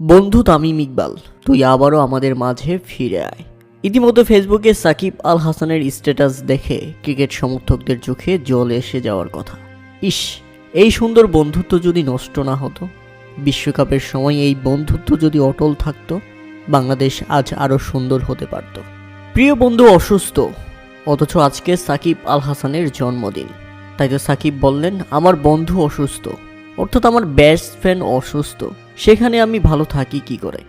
বন্ধু তামিম ইকবাল, তুই আবারও আমাদের মাঝে ফিরে আয়। ইতিমধ্যে ফেসবুকে সাকিব আল হাসানের স্ট্যাটাস দেখে ক্রিকেট সমর্থকদের চোখে জল এসে যাওয়ার কথা। ইস, এই সুন্দর বন্ধুত্ব যদি নষ্ট না হতো, বিশ্বকাপের সময় এই বন্ধুত্ব যদি অটল থাকতো, বাংলাদেশ আজ আরও সুন্দর হতে পারত। প্রিয় বন্ধু অসুস্থ, অথচ আজকে সাকিব আল হাসানের জন্মদিন। তাই তো সাকিব বললেন, আমার বন্ধু অসুস্থ, অর্থাৎ আমার বেস্ট ফ্রেন্ড অসুস্থ, সেখানে আমি ভালো থাকি কি করে?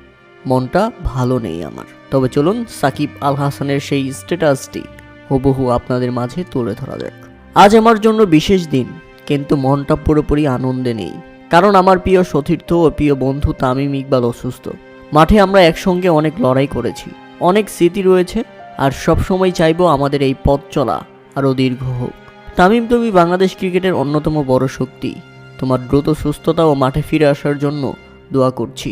মনটা ভালো নেই আমার। তবে চলুন সাকিব আল হাসানের সেই স্ট্যাটাসটি হুবহু আপনাদের মাঝে তুলে ধরা যাক। আজ আমার জন্য বিশেষ দিন, কিন্তু মনটা পুরোপুরি আনন্দে নেই, কারণ আমার প্রিয় সতীর্থ ও প্রিয় বন্ধু তামিম ইকবাল অসুস্থ। মাঠে আমরা একসঙ্গে অনেক লড়াই করেছি, অনেক স্মৃতি রয়েছে, আর সবসময় চাইবো আমাদের এই পথ চলা আরও দীর্ঘ হোক। তামিম, তুমি বাংলাদেশ ক্রিকেটের অন্যতম বড় শক্তি। তোমার দ্রুত সুস্থতা ও মাঠে ফিরে আসার জন্য দোয়া করছি।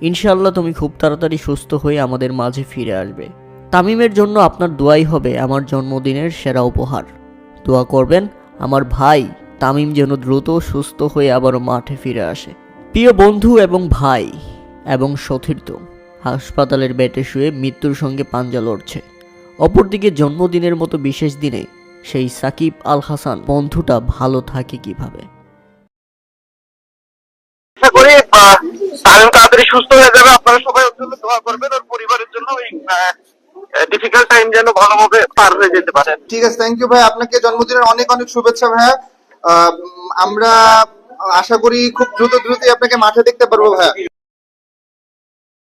ইনশাআল্লাহ তুমি খুব তাড়াতাড়ি সুস্থ হয়ে আমাদের মাঝে ফিরে আসবে। তামিমের জন্য আপনার দোয়াই হবে আমার জন্মদিনের সেরা উপহার। দোয়া করবেন আমার ভাই তামিম যেন দ্রুত সুস্থ হয়ে আবারও মাঠে ফিরে আসে। প্রিয় বন্ধু এবং ভাই এবং সতীর্থ হাসপাতালের বেডে শুয়ে মৃত্যুর সঙ্গে পাঞ্জা লড়ছে। অপরদিকে জন্মদিনের মতো বিশেষ দিনে সেই সাকিব আল হাসান বন্ধুটা ভালো থাকে কিভাবে? আশা করি তামিম তাড়াতাড়ি সুস্থ হয়ে যাবে। আপনারা সবাই ওর জন্য দোয়া করবেন, ওর পরিবারের জন্য ওই ডিফিকাল্ট টাইম যেন ভালোভাবে পার হয়ে যেতে পারেন। ঠিক আছে, থ্যাংক ইউ ভাই, আপনাকে জন্মদিনের অনেক অনেক শুভেচ্ছা ভাইয়া। আমরা আশা করি খুব দ্রুতই আপনাকে মাঠে দেখতে পারবো ভাইয়া।